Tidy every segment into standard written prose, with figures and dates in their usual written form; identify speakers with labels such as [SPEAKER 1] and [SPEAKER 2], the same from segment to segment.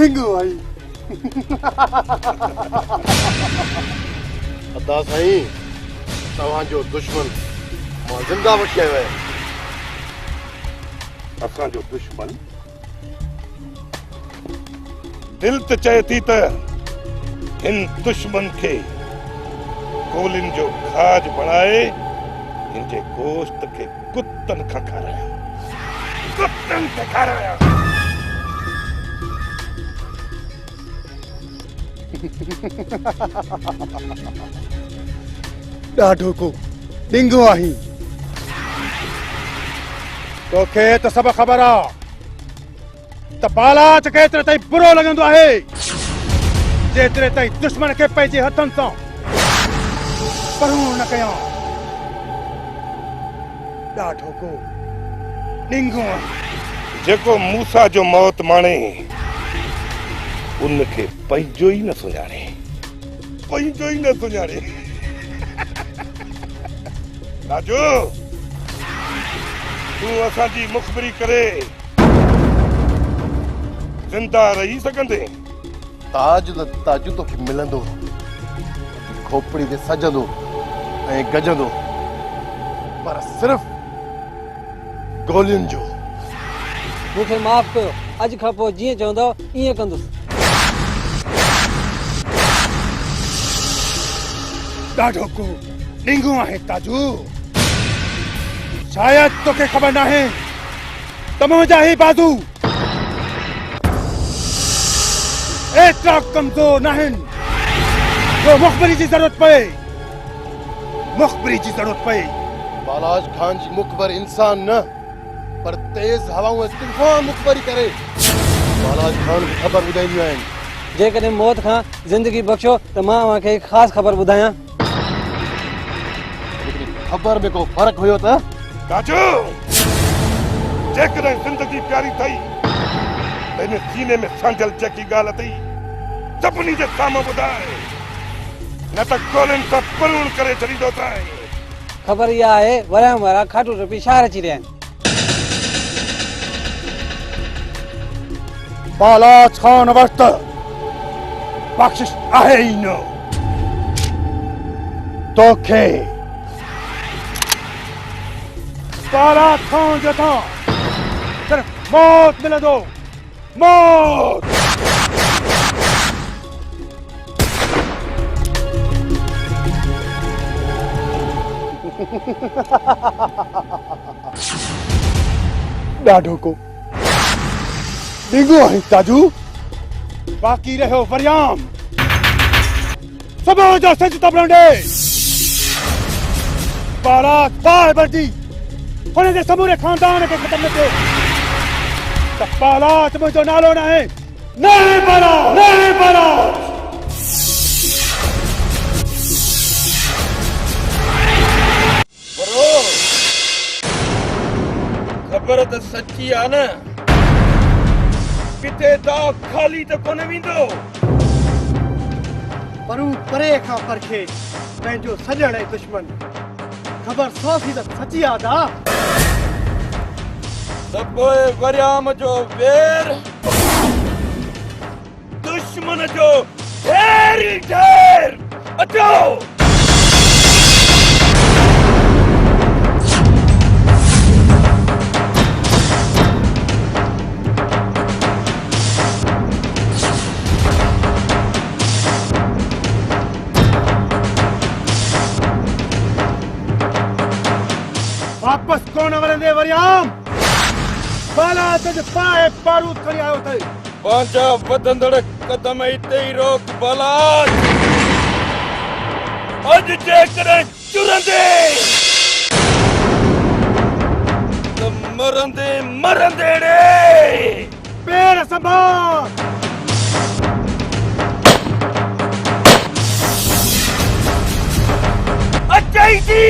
[SPEAKER 1] ढिंगू आई
[SPEAKER 2] अदा साईं तव्हांजो दुश्मन मां जिंदा वठी आयो आहियां।
[SPEAKER 3] असांजो दुश्मन दिल त चए थी त हिन दुश्मन खे गोलिन जो खाज बणाए हिन जे गोश्त खे कुत्तन खां खाराया, कुत्तन खे खाराया।
[SPEAKER 1] ॾाढो को ढिंगू आहीं। तोखे त सभु ख़बर आहे त बालाच केतिरे ताईं बुरो लॻंदो आहे जेतिरे ताईं दुश्मन खे पंहिंजे हथनि सां परूं न कयां। ॾाढो को ढिंगू आहीं।
[SPEAKER 3] जेको मूसा जो मौत माणे उनखे पंहिंजो ई न सुञाणे, पंहिंजो ई न सुञाणे। राजू तूं असांजी मुखबिरी करे जिंदा रही सघंदे?
[SPEAKER 2] ताज त ताजू तोखे मिलंदो, खोपड़ी ते सजंदो ऐं गजंदो, पर सिर्फ़ गोलियुनि जो।
[SPEAKER 4] मूंखे माफ़ कयो, अॼु खां पोइ जीअं चवंदव ईअं कंदुसि।
[SPEAKER 1] ॾाढो को ढिंगू आहे ताजू। शायद तोखे ख़बर न आहे त मुंहिंजा ही बाज़ू एतिरा कमज़ोर न आहिनि जो मुखबिरी जी ज़रूरत पए, मुखबिरी जी ज़रूरत पए।
[SPEAKER 2] बालाज खान जी मुखबर इंसान न पर तेज हवाऊं ऐं तूफ़ान मुखबरी करे बालाज खान खे ख़बर ॿुधाईंदियूं आहिनि।
[SPEAKER 4] जेकॾहिं मौत खां ज़िंदगी बख़्शो त मां तव्हांखे ख़ासि ख़बर ॿुधायां।
[SPEAKER 2] ख़बर में को फ़र्क़ु हुयो त?
[SPEAKER 3] राजू जेकॾहिं ज़िंदगी प्यारी अथई त हिन सीने में सांझल जेकी ॻाल्हि अथई सभिनी जे साम्हूं ॿुधाए, न त गोलियुनि सां परूण करे छॾींदो अथई।
[SPEAKER 4] ख़बर इहा आहे वरियां वारा खाटू टपी शहर अची रहिया आहिनि।
[SPEAKER 1] बालाज खान वटि बख़्शिश आहे ई न। तोखे बालाज खान जो था सिर्फ मौत मिलंदो, मौत। ॾाढो को ढिंगू आहे ताजू। बाक़ी रहियो वरियाम सुबुह जो सिज तबलंडे बालाज बाहि भरजी हुन जे समूरे खानदान खे ख़तम न कयो त बालाज मुंहिंजो नालो न आहे, न बालाज, न बालाज।
[SPEAKER 3] ख़बर त सची आहे न, किथे दाव खाली त कोन वेंदो।
[SPEAKER 1] परू परे खां परखे पंहिंजो सॼण ऐं दुश्मन। ख़बर 100% सची आहे दा।
[SPEAKER 3] त पोइ वरियाम जो वेर दुश्मन जो ढेर ई ढेर। अचो
[SPEAKER 1] वापस कोन वरंदे वरियाम। बालाज जे पाए बारूद खणी आयो अथई।
[SPEAKER 3] पंहिंजा वधंदड़ कदम हिते ई रोक बालाज। अॼु जेकॾहिं चुरंदे त मरंदे मरंदे रे।
[SPEAKER 1] पेर संभाल।
[SPEAKER 3] अचई थी।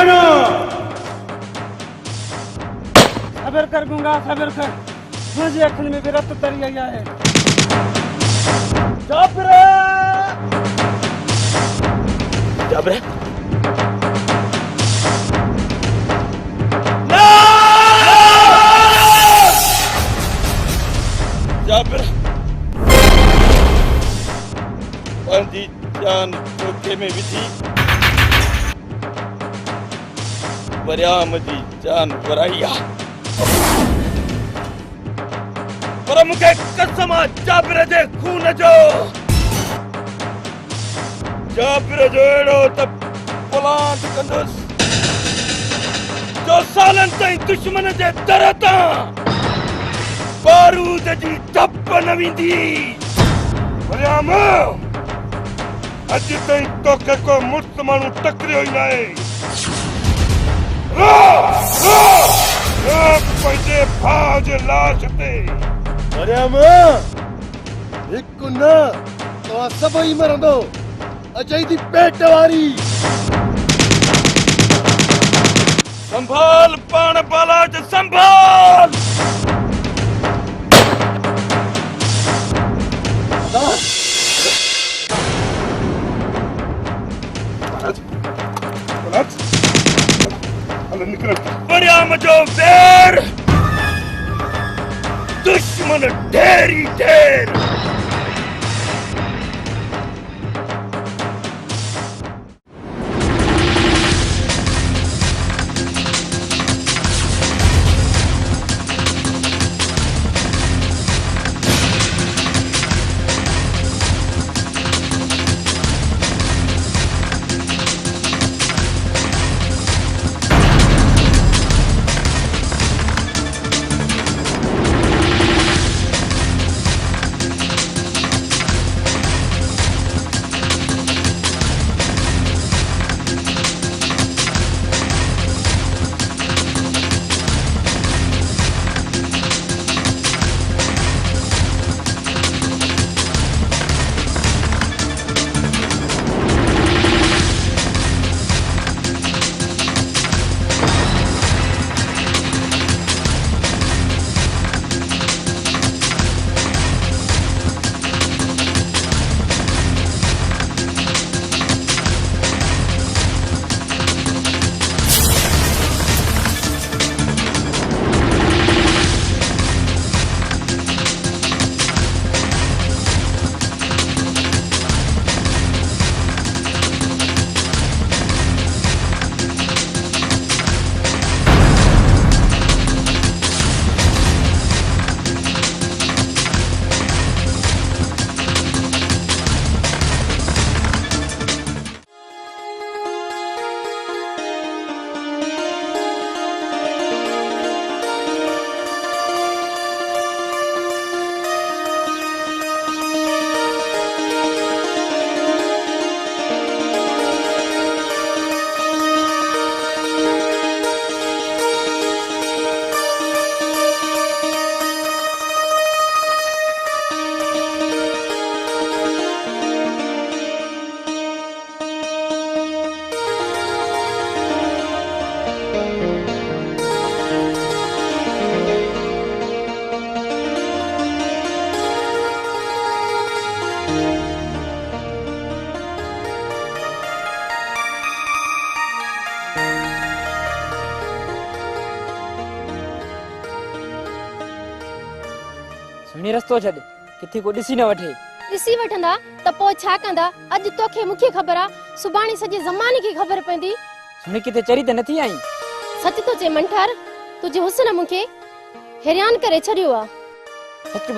[SPEAKER 1] जाना।
[SPEAKER 4] सबर कर गूंगा, सबर कर। मुझे अखन में भी रक्त तरी आया है।
[SPEAKER 1] जाबरे
[SPEAKER 3] जाबरे जाबरे पंहिंजी जान धोखे में विझी वरियाम जी जान वराई आहे। पर मूंखे कसम आहे जाबिर जे खून जो। जाबिर जो अहिड़ो त पुलांट कंदुसि जो सालनि ताईं दुश्मन जे दर तां बारूद जी धप न वेंदी। वरियाम अॼु ताईं तोखे को मुर्त माण्हू टकरियो ई न आहे। पंहिंजे भाउ जे लाश ते
[SPEAKER 2] मरियम हिकु न तव्हां सभई मरंदो। अचई थी पेट वारी।
[SPEAKER 3] संभाल पाण बालाज संभाल। वरियाम जो वेर दुश्मन ढेरी ढेर।
[SPEAKER 4] सुणी रस्तो छॾ, किथे को ॾिसी न वठे।
[SPEAKER 5] ॾिसी वठंदा त पोइ छा कंदा? अॼु तोखे मूंखे ख़बर आ, सुभाणे सॼे ज़माने खे ख़बर पवंदी।
[SPEAKER 4] सुणी किथे चरी त नथी आई?
[SPEAKER 5] सच तो चए मंठर, तुंहिंजे हुस्न मूंखे हैरान करे छॾियो आ।
[SPEAKER 4] सच